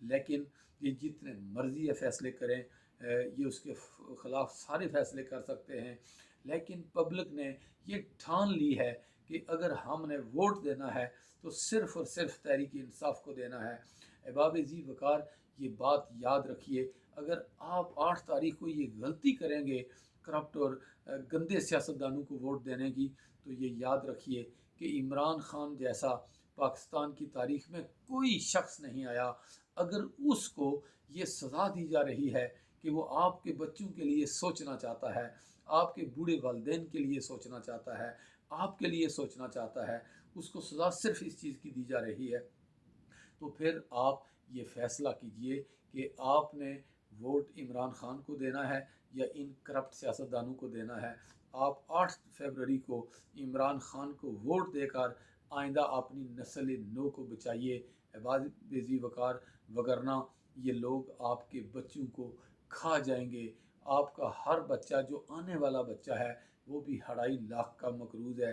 لیکن یہ جتنے مرضی یہ فیصلے کریں، یہ اس کے خلاف سارے فیصلے کر سکتے ہیں، لیکن پبلک نے یہ ٹھان لی ہے کہ اگر ہم نے ووٹ دینا ہے تو صرف اور صرف تحریک انصاف کو دینا ہے۔ احباب ذی وقار، یہ بات یاد رکھیے، اگر آپ 8 تاریخ کو یہ غلطی کریں گے کرپٹ اور گندے سیاستدانوں کو ووٹ دینے کی، تو یہ یاد رکھیے کہ عمران خان جیسا پاکستان کی تاریخ میں کوئی شخص نہیں آیا۔ اگر اس کو یہ سزا دی جا رہی ہے کہ وہ آپ کے بچوں کے لیے سوچنا چاہتا ہے، آپ کے بوڑھے والدین کے لیے سوچنا چاہتا ہے، آپ کے لیے سوچنا چاہتا ہے، اس کو سزا صرف اس چیز کی دی جا رہی ہے، تو پھر آپ یہ فیصلہ کیجئے کہ آپ نے ووٹ عمران خان کو دینا ہے یا ان کرپٹ سیاستدانوں کو دینا ہے۔ آپ 8 فروری کو عمران خان کو ووٹ دے کر آئندہ اپنی نسل نو کو بچائیے احباب ذی وقار، وگرنہ یہ لوگ آپ کے بچوں کو کھا جائیں گے۔ آپ کا ہر بچہ جو آنے والا بچہ ہے وہ بھی 2.5 لاکھ کا مقروض ہے۔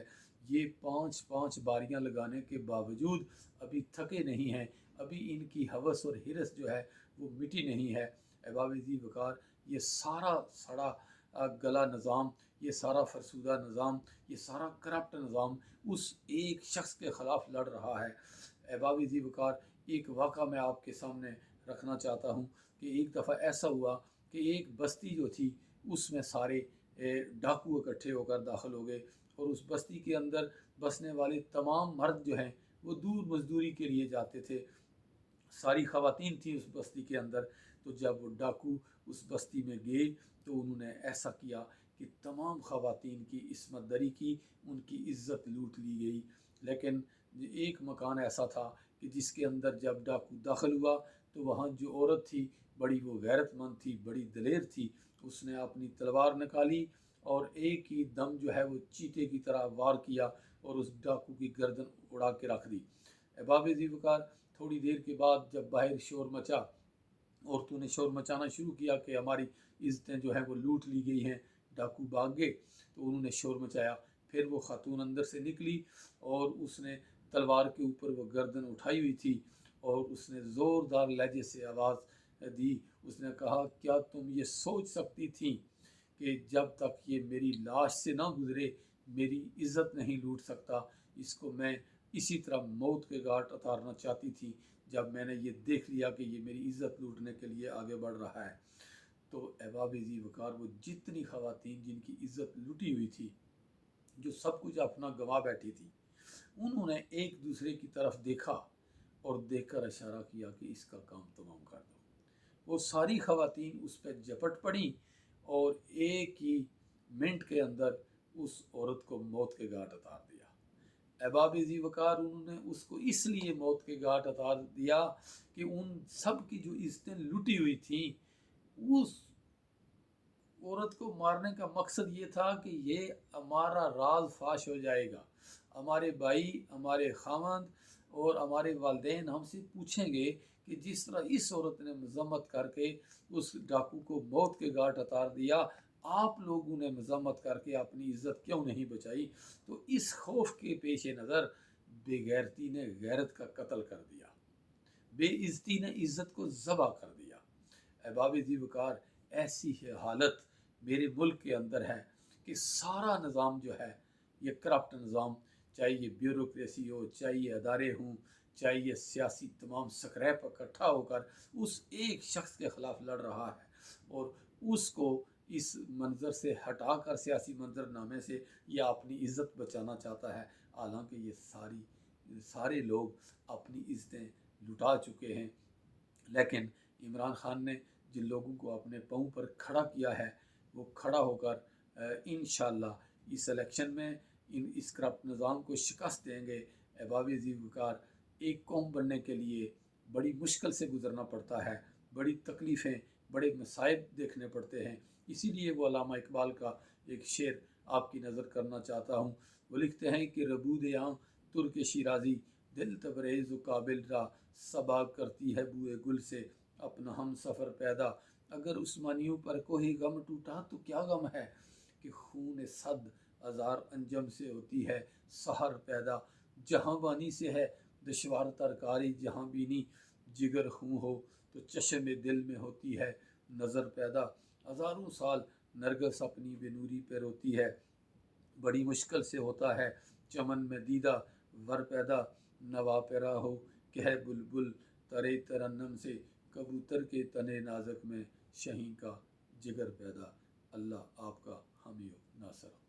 یہ 5 باریاں لگانے کے باوجود ابھی تھکے نہیں ہیں، ابھی ان کی ہوس اور ہرس جو ہے وہ مٹی نہیں ہے۔ احباب ذی وقار، یہ سارا سڑا گلا نظام، یہ سارا فرسودہ نظام، یہ سارا کرپٹ نظام اس ایک شخص کے خلاف لڑ رہا ہے۔ احباب ذی وقار، ایک واقعہ میں آپ کے سامنے رکھنا چاہتا ہوں کہ ایک دفعہ ایسا ہوا کہ ایک بستی جو تھی اس میں سارے ڈاکو اکٹھے ہو کر داخل ہو گئے، اور اس بستی کے اندر بسنے والے تمام مرد جو ہیں وہ دور مزدوری کے لیے جاتے تھے، ساری خواتین تھیں اس بستی کے اندر۔ تو جب وہ ڈاکو اس بستی میں گئے تو انہوں نے ایسا کیا کہ تمام خواتین کی عصمت دری کی، ان کی عزت لوٹ لی گئی۔ لیکن ایک مکان ایسا تھا کہ جس کے اندر جب ڈاکو داخل ہوا تو وہاں جو عورت تھی بڑی وہ غیرت مند تھی، بڑی دلیر تھی، اس نے اپنی تلوار نکالی اور ایک ہی دم جو ہے وہ چیتے کی طرح وار کیا اور اس ڈاکو کی گردن اڑا کے رکھ دی۔ احباب ذی وقار، تھوڑی دیر کے بعد جب باہر شور مچا، عورتوں نے شور مچانا شروع کیا کہ ہماری عزتیں جو ہیں وہ لوٹ لی گئی ہیں، ڈاکو بھاگ گئے، تو انہوں نے شور مچایا۔ پھر وہ خاتون اندر سے نکلی اور اس نے تلوار کے اوپر وہ گردن اٹھائی ہوئی تھی اور اس نے زوردار لہجے سے آواز دی، اس نے کہا کیا تم یہ سوچ سکتی تھیں کہ جب تک یہ میری لاش سے نہ گزرے میری عزت نہیں لوٹ سکتا؟ اس کو میں اسی طرح موت کے گھاٹ اتارنا چاہتی تھی جب میں نے یہ دیکھ لیا کہ یہ میری عزت لوٹنے کے لیے آگے بڑھ رہا ہے۔ تو احباب ذی وقار، وہ جتنی خواتین جن کی عزت لوٹی ہوئی تھی، جو سب کچھ اپنا گنوا بیٹھی تھی، انہوں نے ایک دوسرے کی طرف دیکھا اور دیکھ کر اشارہ کیا کہ اس کا کام تمام کر دو۔ وہ ساری خواتین اس پہ جپٹ پڑیں اور ایک ہی منٹ کے اندر اس عورت کو موت کے گھاٹ اتار دیا۔ احباب ذی وقار، انہوں نے اس کو اس لیے موت کے گھاٹ اتار دیا کہ ان سب کی جو عزتیں لٹی ہوئی تھیں، اس عورت کو مارنے کا مقصد یہ تھا کہ یہ ہمارا راز فاش ہو جائے گا، ہمارے بھائی، ہمارے خاوند اور ہمارے والدین ہم سے پوچھیں گے کہ جس طرح اس عورت نے مذمت کر کے اس ڈاکو کو موت کے گھاٹ اتار دیا، آپ لوگوں نے مذمت کر کے اپنی عزت کیوں نہیں بچائی؟ تو اس خوف کے پیش نظر بے غیرتی نے غیرت کا قتل کر دیا، بے عزتی نے عزت کو ذبح کر دیا۔ احباب ذی وقار، ایسی ہے حالت میرے ملک کے اندر ہے کہ سارا نظام جو ہے یہ کرپٹ نظام، چاہے یہ بیوروکریسی ہو، چاہے یہ ادارے ہوں، چاہے یہ سیاسی تمام سکریپ اکٹھا ہو کر اس ایک شخص کے خلاف لڑ رہا ہے اور اس کو اس منظر سے ہٹا کر، سیاسی منظر نامے سے، یہ اپنی عزت بچانا چاہتا ہے، حالانکہ یہ سارے لوگ اپنی عزتیں لٹا چکے ہیں۔ لیکن عمران خان نے جن لوگوں کو اپنے پاؤں پر کھڑا کیا ہے وہ کھڑا ہو کر انشاءاللہ اس الیکشن میں اس کرپٹ نظام کو شکست دیں گے۔ احباب ذی وقار، ایک قوم بننے کے لیے بڑی مشکل سے گزرنا پڑتا ہے، بڑی تکلیفیں، بڑے مصائب دیکھنے پڑتے ہیں۔ اسی لیے وہ علامہ اقبال کا ایک شعر آپ کی نظر کرنا چاہتا ہوں۔ وہ لکھتے ہیں کہ ربود یہاں ترک شیرازی، دل تبریز و کابل را، صبا کرتی ہے بوئے گل سے اپنا ہم سفر پیدا۔ اگر عثمانیوں پر کوئی غم ٹوٹا تو کیا غم ہے کہ خون 100,000 انجم سے ہوتی ہے سحر پیدا۔ جہاں بانی سے ہے دشوار ترکاری جہاں بینی، جگر خوں ہو تو چشم دل میں ہوتی ہے نظر پیدا، ہزاروں سال نرگس اپنی بے نوری پہ روتی ہے، بڑی مشکل سے ہوتا ہے چمن میں دیدہ ور پیدا، نوا پیرا ہو کہ ہے بلبل ترے ترنم سے، کبوتر کے تنے نازک میں شہیں کا جگر پیدا۔ اللہ آپ کا حامی و ناصر۔